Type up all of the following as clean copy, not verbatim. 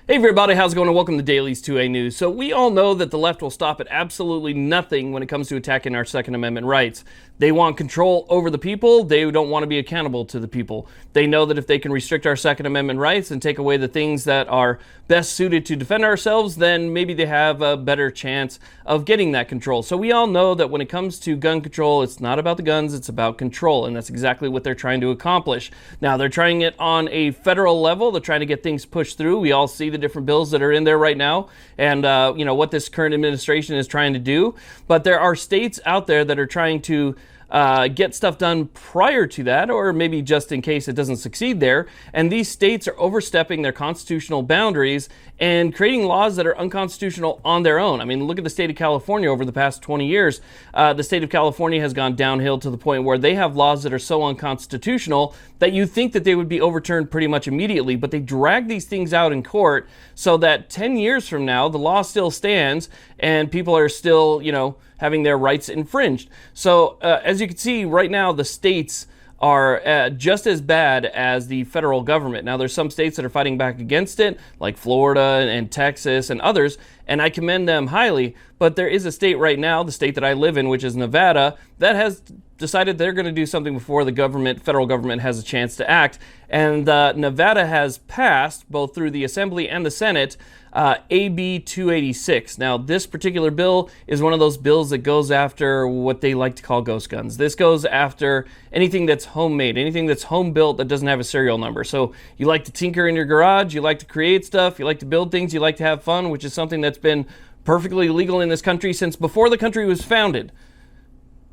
Hey everybody, how's it going? And welcome to Daily's 2A News. So we all know that the left will stop at absolutely nothing when it comes to attacking our Second Amendment rights. They want control over the people. They don't want to be accountable to the people. They know that if they can restrict our Second Amendment rights and take away the things that are best suited to defend ourselves, then maybe they have a better chance of getting that control. So we all know that when it comes to gun control, it's not about the guns, it's about control. And that's exactly what they're trying to accomplish. Now, they're trying it on a federal level. They're trying to get things pushed through. We all see the different bills that are in there right now and what this current administration is trying to do. But there are states out there that are trying to get stuff done prior to that, or maybe just in case it doesn't succeed there. And these states are overstepping their constitutional boundaries and creating laws that are unconstitutional on their own. I mean, look at the state of California over the past 20 years. The state of California has gone downhill to the point where they have laws that are so unconstitutional that you think that they would be overturned pretty much immediately, but they drag these things out in court so that 10 years from now, the law still stands and people are still, having their rights infringed. So as you can see right now, the states are just as bad as the federal government. Now, there's some states that are fighting back against it, like Florida and Texas and others, and I commend them highly. But there is a state right now, the state that I live in, which is Nevada, that has decided they're going to do something before the federal government has a chance to act. And Nevada has passed, both through the Assembly and the Senate, AB 286. Now, this particular bill is one of those bills that goes after what they like to call ghost guns. This goes after anything that's homemade, anything that's home built that doesn't have a serial number. So you like to tinker in your garage, you like to create stuff, you like to build things, you like to have fun, which is something that's been perfectly legal in this country since before the country was founded.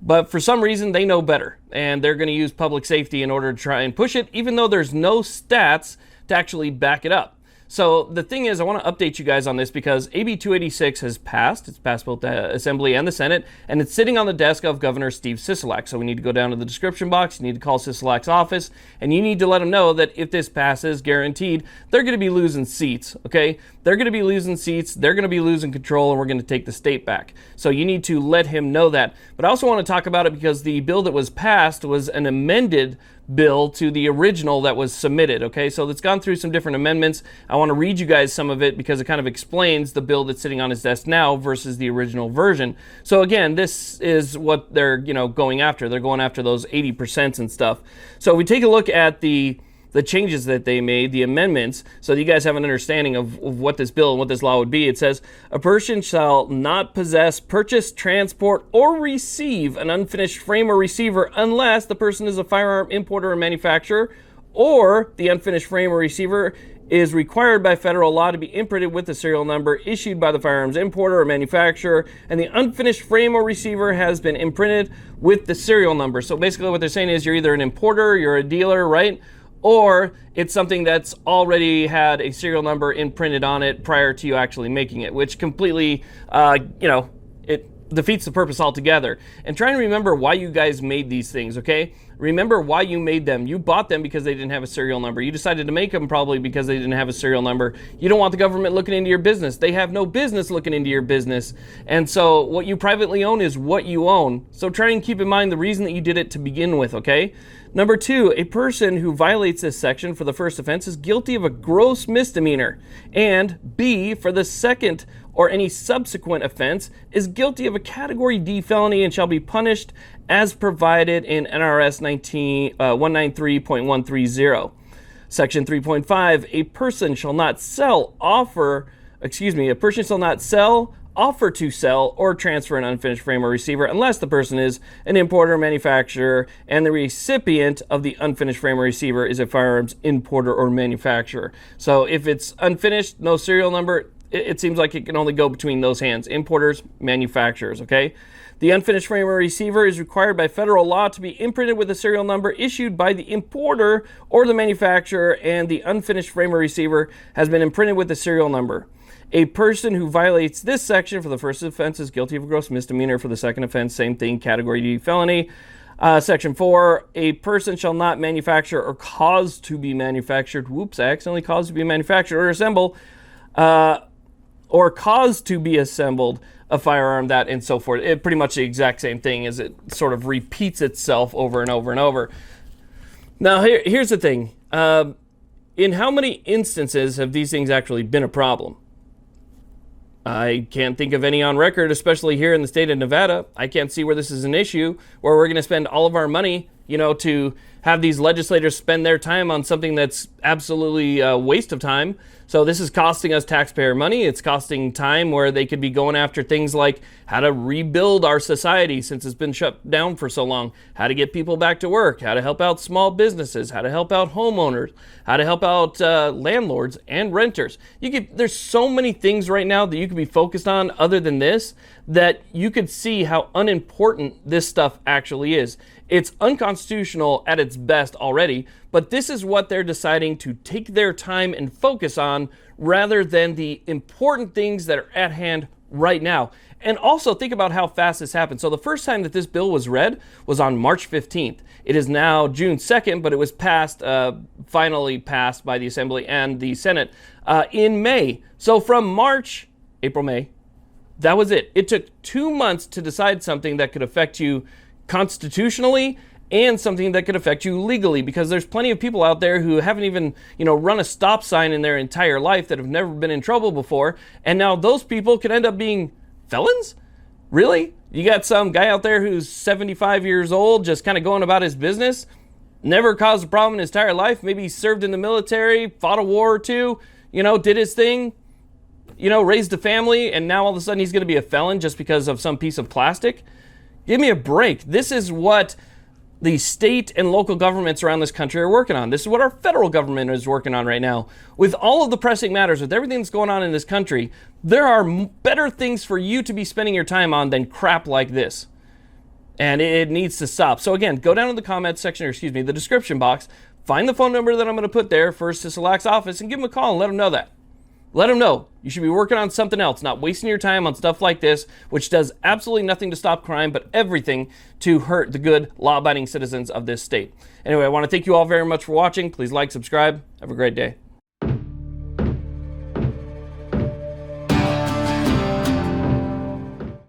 But for some reason, they know better, and they're going to use public safety in order to try and push it, even though there's no stats to actually back it up. So the thing is, I want to update you guys on this because AB 286 has passed. It's passed both the Assembly and the Senate, and it's sitting on the desk of Governor Steve Sisolak. So we need to go down to the description box. You need to call Sisolak's office, and you need to let him know that if this passes, guaranteed, they're going to be losing seats, okay? They're going to be losing seats. They're going to be losing control, and we're going to take the state back. So you need to let him know that. But I also want to talk about it because the bill that was passed was an amended bill to the original that was submitted, okay? So it's gone through some different amendments. I want to read you guys some of it because it kind of explains the bill that's sitting on his desk now versus the original version. So again, this is what they're, going after. They're going after those 80% and stuff. So if we take a look at the changes that they made, the amendments, so that you guys have an understanding of what this bill and what this law would be. It says, a person shall not possess, purchase, transport, or receive an unfinished frame or receiver unless the person is a firearm importer or manufacturer, or the unfinished frame or receiver is required by federal law to be imprinted with the serial number issued by the firearms importer or manufacturer, and the unfinished frame or receiver has been imprinted with the serial number. So basically what they're saying is you're either an importer, you're a dealer, right? Or it's something that's already had a serial number imprinted on it prior to you actually making it, which completely, it defeats the purpose altogether. And try and remember why you guys made these things, okay? Remember why you made them. You bought them because they didn't have a serial number. You decided to make them probably because they didn't have a serial number. You don't want the government looking into your business. They have no business looking into your business. And so what you privately own is what you own. So try and keep in mind the reason that you did it to begin with, okay? Number 2, a person who violates this section for the first offense is guilty of a gross misdemeanor. And B, for the second or any subsequent offense, is guilty of a Category D felony and shall be punished as provided in NRS 193.130. Section 3.5, a person shall not offer to sell or transfer an unfinished frame or receiver unless the person is an importer, manufacturer, and the recipient of the unfinished frame or receiver is a firearms importer or manufacturer. So if it's unfinished, no serial number, it seems like it can only go between those hands, importers, manufacturers, okay? The unfinished frame or receiver is required by federal law to be imprinted with a serial number issued by the importer or the manufacturer, and the unfinished frame or receiver has been imprinted with the serial number. A person who violates this section for the first offense is guilty of a gross misdemeanor. For the second offense, same thing, Category D felony. Section 4, a person shall not manufacture or cause to be manufactured. Whoops, I accidentally caused to be manufactured or assemble, or cause to be assembled a firearm, that, and so forth. It pretty much the exact same thing as it sort of repeats itself over and over and over. Now, here's the thing. in how many instances have these things actually been a problem? I can't think of any on record, especially here in the state of Nevada. I can't see where this is an issue, where we're going to spend all of our money, to have these legislators spend their time on something that's absolutely a waste of time. So this is costing us taxpayer money. It's costing time where they could be going after things like how to rebuild our society since it's been shut down for so long, how to get people back to work, how to help out small businesses, how to help out homeowners, how to help out landlords and renters. There's so many things right now that you could be focused on other than this, that you could see how unimportant this stuff actually is. It's unconstitutional at its best already, but this is what they're deciding to take their time and focus on rather than the important things that are at hand right now. And also think about how fast this happened. So the first time that this bill was read was on March 15th. It is now June 2nd, but it was finally passed by the Assembly and the Senate in May. So from March, April, May, that was it. It took 2 months to decide something that could affect you constitutionally and something that could affect you legally, because there's plenty of people out there who haven't even, run a stop sign in their entire life, that have never been in trouble before, and now those people could end up being felons? Really? You got some guy out there who's 75 years old, just kind of going about his business, never caused a problem in his entire life, maybe he served in the military, fought a war or two, did his thing, raised a family, and now all of a sudden he's going to be a felon just because of some piece of plastic? Give me a break. This is what the state and local governments around this country are working on. This is what our federal government is working on right now. With all of the pressing matters, with everything that's going on in this country, there are better things for you to be spending your time on than crap like this. And it needs to stop. So again, go down to the comments section, the description box, find the phone number that I'm going to put there for Sisolak's office, and give him a call and let him know that. Let them know you should be working on something else, not wasting your time on stuff like this, which does absolutely nothing to stop crime, but everything to hurt the good, law-abiding citizens of this state. Anyway, I want to thank you all very much for watching. Please like, subscribe. Have a great day.